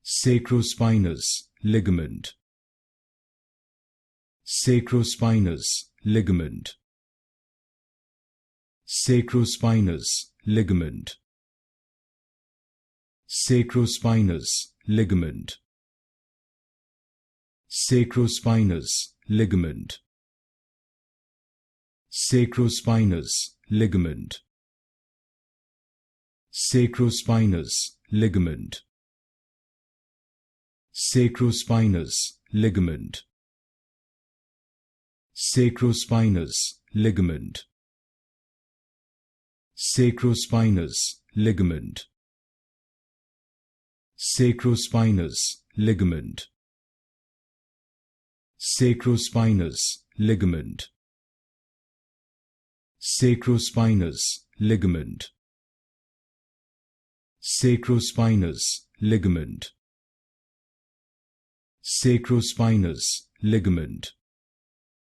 Sacrospinous ligament. Sacrospinous ligament. Sacrospinous ligament. Sacrospinous ligament. Sacrospinous ligament. Sacrospinous ligament. Sacrospinous ligament. Sacrospinous ligament. Sacrospinous ligament. Sacrospinous ligament. Sacrospinous ligament. Sacrospinous ligament. Sacrospinous ligament. Sacrospinous ligament. Sacrospinous ligament.